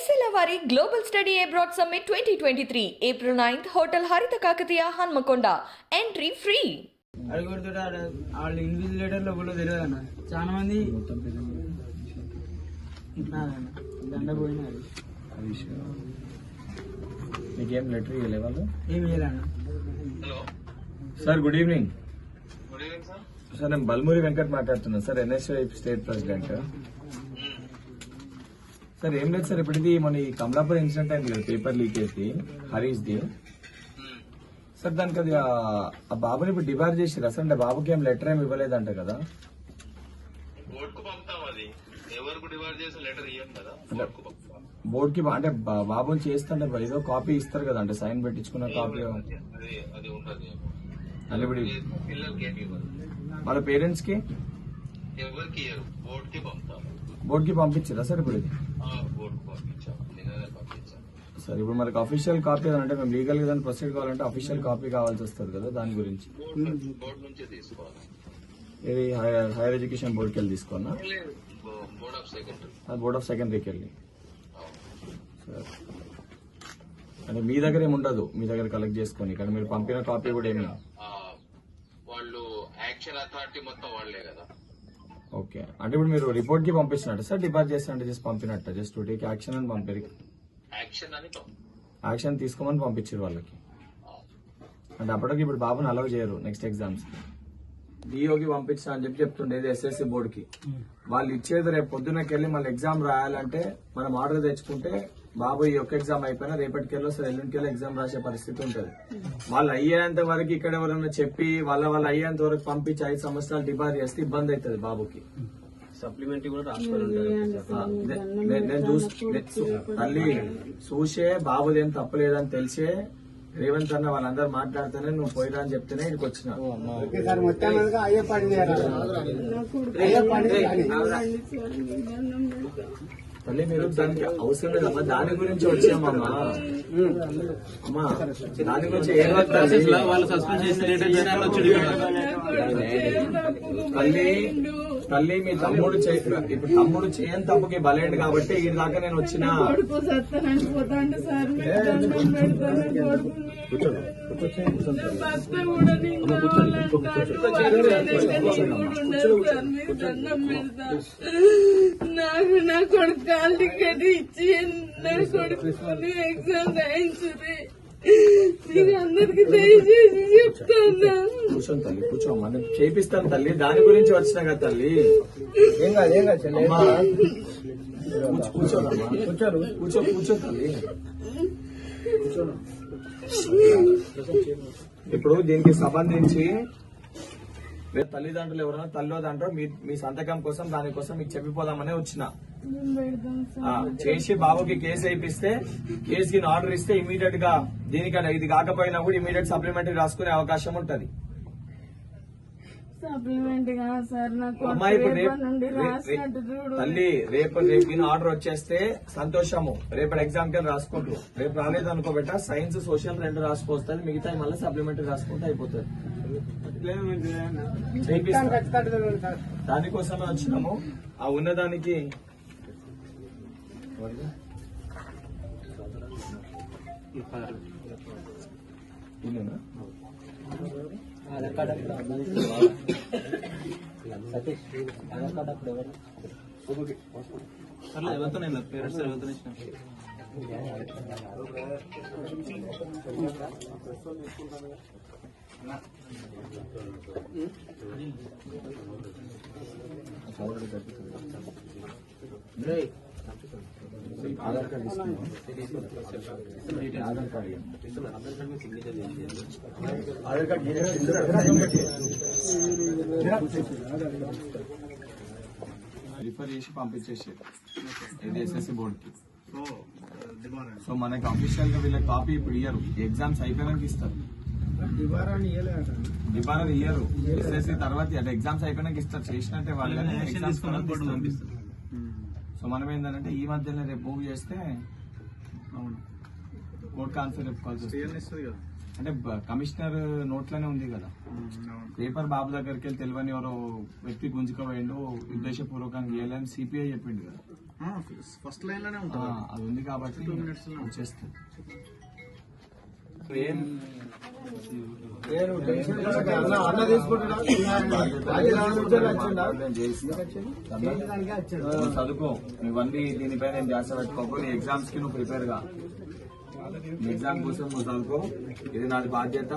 SLR వారి global study abroad summit 2023 April 9th hotel హరిత Kakatiya Hanamkonda entry free. అడుగుతుంటే వాళ్ళు ఇన్విజిలేటర్లో కూడా తెలియదు అన్న. చాలా మంది దండ పోయినారు. మీకేం లెటర్ ఇవ్వలే వాళ్ళు? ఏమి ఇవ్వాలన్న. Sir good evening. Good evening sir. Sir నేను బల్మూరి వెంకట్ మాట్లాడుతున్నాను sir, NSI state president. Sir ఏం లేదు సార్, ఇప్పటిది మన ఈ కమలాపూర్ ఇన్సిడెంట్ అయింది కదా, paper leakage the, Harish the. Sir దానికి అది ఆ బాబుని ఇప్పుడు డిబార్ చేసిరా సార్? అంటే బాబుకి ఏం లెటర్ ఏమి ఇవ్వలేదంట కదా? బోర్డుకు పంపుతాం, అది ఎవరికి డివైడ్ చేసిన లెటర్ ఇవ్వం కదా, బోర్డుకు పంపుతాం. బోర్డుకి అంటే బాబుని చేస్తుంటే ఏదో కాపీ ఇస్తారు కదా, అంటే సైన్ పెట్టించుకున్న కాపీ అది ఉండదు. అంటే ఇప్పుడు పిల్లలకి ఏమి ఇవ్వదు, వాళ్ళ పేరెంట్స్ కి ఎవరికి ఇవ్వరు, బోర్డుకి పంపుతాం. బోర్డుకి పంపించారా సార్ ఇప్పుడు ఇది? బోర్డుకు పంపించాం, నిన్ననే పంపించాం. సార్ ఇప్పుడు మనకి అఫీషియల్ కాపీ అంటే మేము లీగల్ గా ప్రొసీడ్ కావాలంటే అఫీషియల్ కాపీ కావాల్సి వస్తుంది కదా, దాని గురించి బోర్డు నుంచే తీసుకోవాలి. ఇది హైయర్ ఎడ్యుకేషన్ బోర్డుకి వెళ్ళి తీసుకున్నా, board of secondary. Board of సెకండరీకి వెళ్ళి. సార్ అంటే మీ దగ్గర ఏమి ఉండదు, మీ దగ్గర కలెక్ట్ చేసుకొని ఇక్కడ మీరు పంపిన కాపీ కూడా ఏమి? వాళ్ళు యాక్షన్ అథారిటీ మొత్తం వాళ్లే కదా. ఓకే, అంటే ఇప్పుడు మీరు రిపోర్ట్ కి పంపిస్తున్నట్టు సార్, డిపార్ట్ చేస్తున్నట్టు జస్ట్ పంపినట్టు, జస్ట్ టేక్ యాక్షన్ అని పంపారు, యాక్షన్ అని యాక్షన్ తీసుకోమని పంపించారు వాళ్ళకి. అంటే అప్పటికి ఇప్పుడు బాబుని అలౌ చేయరు నెక్స్ట్ ఎగ్జామ్స్. డిఓకి పంపించా అని చెప్పి చెప్తుండేది ఎస్ఎస్సి బోర్డుకి. వాళ్ళు ఇచ్చేది రేపు పొద్దున్నకెళ్ళి మళ్ళీ ఎగ్జామ్ రాయాలంటే మనం ఆర్డర్ తెచ్చుకుంటే బాబు ఈ ఒక్క ఎగ్జామ్ అయిపోయినా రేపటికెళ్ళి వస్తారు, ఎల్లుండికెళ్ళి ఎగ్జామ్ రాసే పరిస్థితి ఉంటుంది. వాళ్ళు అయ్యేంత వరకు ఇక్కడ ఎవరైనా చెప్పి వాళ్ళు అయ్యేంత వరకు పంపించి 5 సంవత్సరాలు డిబార్ చేస్తే ఇబ్బంది అవుతుంది బాబుకి. సప్లిమెంటరీ కూడా రాసుకోవాలి. తల్లి చూసే బాబుదేం తప్పలేదని తెలిసే రేవంత్ అన్న వాళ్ళందరూ మాట్లాడితేనే నువ్వు పోయిరా అని చెప్తేనే ఇక్కడికి వచ్చిన. తల్లి మీరు దానికి అవసరం లేదమ్మా, దాని గురించి వచ్చామమ్మా. అమ్మా దాని గురించి వాళ్ళు సస్పెండ్ చేసిన తల్లి మీ తమ్ముడు ఇప్పుడు తమ్ముడు చేయని తప్పుకి బలేండి కాబట్టి ఈ దాకా నేను వచ్చిన. నాకు నా కొడుకు కాల్ టికెట్ ఇచ్చి నా కొడుకుని ఎగ్జామ్ రాయించుది. నీకు అందరికి దయచేసి చెప్తాను. కూర్చోండి తల్లి, కూర్చోమ్మా, నేను చేపిస్తాను తల్లి, దాని గురించి వచ్చినా కదా తల్లి. కూర్చోదమ్మా, కూర్చో తల్లి. ఇప్పుడు దీనికి సంబంధించి తల్లిదండ్రులు ఎవరైనా తల్లో దాంట్లో మీ సంతకం కోసం దానికోసం మీకు చెప్పిపోదామనే వచ్చిన. చేసి బాబుకి కేసు వేయిస్తే కేసుకి ఆర్డర్ ఇస్తే ఇమీడియట్ గా దీనికన్నా ఇది కాకపోయినా కూడా ఇమీడియట్ సప్లిమెంటరీ రాసుకునే అవకాశం ఉంటది. అమ్మాయి తల్లి రేపు ఆర్డర్ వచ్చేస్తే సంతోషము, రేపు ఎగ్జామ్ కి రాసుకుంటారు. రేపు రాలేదు అనుకోబెట్ట సైన్స్ సోషల్ 2 రాసుకొస్తుంది, మిగతా మళ్ళీ సప్లిమెంటరీ రాసుకుంటే అయిపోతుంది. దానికోసమే వచ్చినాము. ఆ ఉన్నదానికి ఆధార్ కార్డ్ ఎవరితో పేరెంట్స్ ఎవరితో Aadhaar card Aadhaar card refer చేసి పంపించేసి ఇది ఎస్ఎస్సి బోర్డుకి. సో మనకి అఫీషియల్ గా వీళ్ళ కాపీ ఇప్పుడు ఇయ్యరు, ఎగ్జామ్స్ అయిపోయాక ఇస్తారు. దిబారా ఇయ్యరు, ఎస్ఎస్సి తర్వాత అంటే ఎగ్జామ్స్ అయిపోయినాక ఇస్తారు. చేసినట్టే వాళ్ళు. సో మనం ఏంటంటే ఈ మధ్యలో రేపు మూవ్ చేస్తే కోర్ట్ కాన్ఫర్ చెప్పుకోవాల్సి అంటే కమిషనర్ నోట్లోనే ఉంది కదా, పేపర్ బాబు దగ్గరికి వెళ్ళి తెలియని ఎవరో వ్యక్తి గుంజుకోపోయిండు, ఉద్దేశపూర్వకంగా గీయాలని సిపిఐ చెప్పిండు కదా. ఫస్ట్ లైన్ లోనే ఉంటుంది. అది ఉంది కాబట్టి వచ్చేస్తుంది. ఏం చదువుకో ఇవన్నీ దీనిపై నేను ధ్యాస పెట్టుకోకు. నీ ఎగ్జామ్స్ కి నువ్వు ప్రిపేర్ గా, నీ ఎగ్జామ్ కోసం నువ్వు చదువుకో. ఇది నాది బాధ్యత.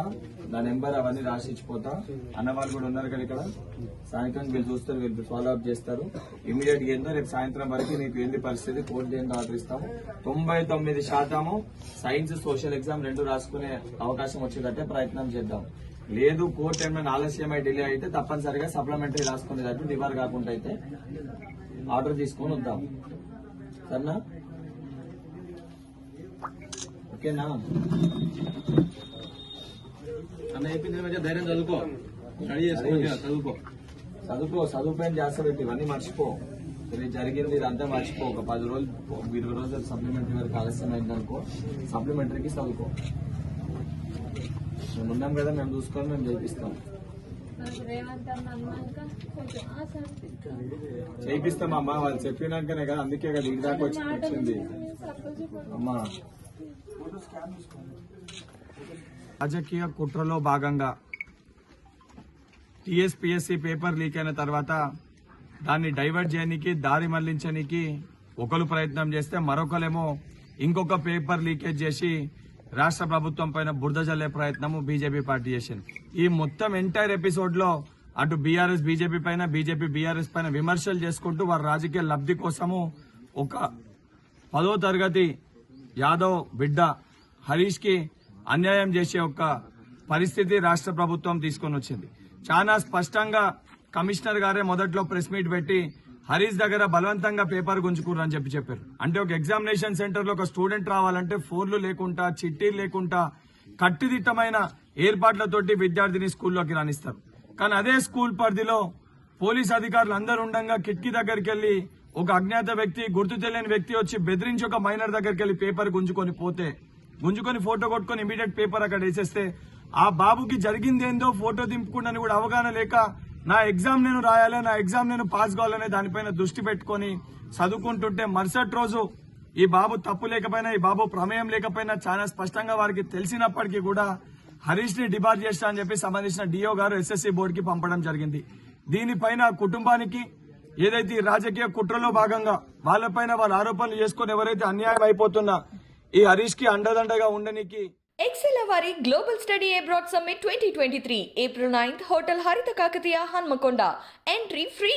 నా నెంబర్ అవన్నీ రాసి ఇచ్చిపోతా. అన్న వాళ్ళు కూడా ఉన్నారు కదా ఇక్కడ, సాయంత్రం వీళ్ళు చూస్తారు, వీళ్ళు ఫాలో అప్ చేస్తారు. ఇమీడియట్ గా ఏందో రేపు సాయంత్రం వరకు నీకు ఏంది పరిస్థితి కోర్టు దేని ఆర్డర్ ఇస్తాము. 99% సైన్స్ సోషల్ ఎగ్జామ్ 2 రాసుకునే అవకాశం వచ్చేటట్టే ప్రయత్నం చేద్దాం. లేదు కోర్టు ఏమైనా ఆలస్యమై డిలే అయితే తప్పనిసరిగా సప్లిమెంటరీ రాసుకునేటట్టు డివర్ కాకుండా అయితే ఆర్డర్ తీసుకొని వద్దాం. సరేనా? ఓకేనా? అన్న చెప్పింది మధ్య ధైర్యం చదువుకో, స్టడీ చేసుకో, చదువుపైన చేస్తా పెట్టి ఇవన్నీ మర్చిపో. ఇది జరిగింది ఇదంతా మర్చిపో. ఒక 10 రోజులు 20 రోజులు సప్లిమెంటరీ వరకు ఆలస్యం అయిందనుకో, సప్లిమెంటరీకి చదువుకో. మేము ఉన్నాం కదా, మేము చూసుకొని మేము చేయిస్తాం. చేయిస్తామమ్మా, వాళ్ళు చెప్పినాకనే కదా, అందుకే కదా ఇది దాకా వచ్చింది అమ్మా. రాజకీయ కుట్రలో భాగంగా టీఎస్పీఎస్సీ పేపర్ లీక్ అయిన తర్వాత దాన్ని డైవర్ట్ చేయడానికి, దారి మళ్లించడానికి ఒకరు ప్రయత్నం చేస్తే మరొకరేమో ఇంకొక పేపర్ లీకేజ్ చేసి రాష్ట్ర ప్రభుత్వం పైన బురద జల్లే ప్రయత్నము బీజేపీ పార్టీ చేసింది. ఈ మొత్తం ఎంటైర్ ఎపిసోడ్ లో అటు బీఆర్ఎస్ బీజేపీ పైన, బీజేపీ బీఆర్ఎస్ పైన విమర్శలు చేసుకుంటూ వారి రాజకీయ లబ్ధి కోసము ఒక 10వ తరగతి యాదవ్ బిడ్డ హరీష్ కి అన్యాయం చేసే ఒక పరిస్థితి రాష్ట్ర ప్రభుత్వం తీసుకొని వచ్చింది. చాలా స్పష్టంగా కమిషనర్ గారే మొదట్లో ప్రెస్ మీట్ పెట్టి హరీష్ దగ్గర బలవంతంగా పేపర్ గుంజుకుర్రు అని చెప్పారు. అంటే ఒక ఎగ్జామినేషన్ సెంటర్ లో ఒక స్టూడెంట్ రావాలంటే ఫోన్లు లేకుండా, చిట్టీలు లేకుండా కట్టుదిట్టమైన ఏర్పాట్లతోటి విద్యార్థిని స్కూల్లోకి రాణిస్తారు. కానీ అదే స్కూల్ పరిధిలో పోలీస్ అధికారులు అందరూ ఉండగా కిటికీ దగ్గరికి వెళ్లి ఒక అజ్ఞాత వ్యక్తి, గుర్తు తెలియని వ్యక్తి వచ్చి బెదిరించి ఒక మైనర్ దగ్గరికి వెళ్లి పేపర్ గుంజుకొని ఫోటో కొట్టుకొని ఇమీడియట్ పేపర్ అక్కడ వేసేస్తే ఆ బాబుకి జరిగిందేందో ఫోటో దింపుకుండని కూడా అవగాహన లేక నా ఎగ్జామ్ నేను రాయాలి, నా ఎగ్జామ్ నేను పాస్ కావాలనే దానిపైన దృష్టి పెట్టుకుని చదువుకుంటుంటే మరుసటి రోజు ఈ బాబు తప్పు లేకపోయినా, ఈ బాబు ప్రమేయం లేకపోయినా చాలా స్పష్టంగా వారికి తెలిసినప్పటికీ కూడా హరీష్ ని డిబార్ చేస్తా అని చెప్పి సంబంధించిన డిఓ గారు ఎస్ఎస్సీ బోర్డుకి పంపడం జరిగింది. దీనిపైన కుటుంబానికి ఏదైతే ఈ రాజకీయ కుట్రలో భాగంగా వాళ్ళపైన వాళ్ళు ఆరోపణలు చేసుకుని ఎవరైతే అన్యాయం అయిపోతున్నా ఈ హరీష్ కి అండదండగా ఉండనికి ఎక్సెల్ వారి global study abroad summit 2023 April 9th hotel హరిత కాకతీయ హన్మకొండ. Entry free.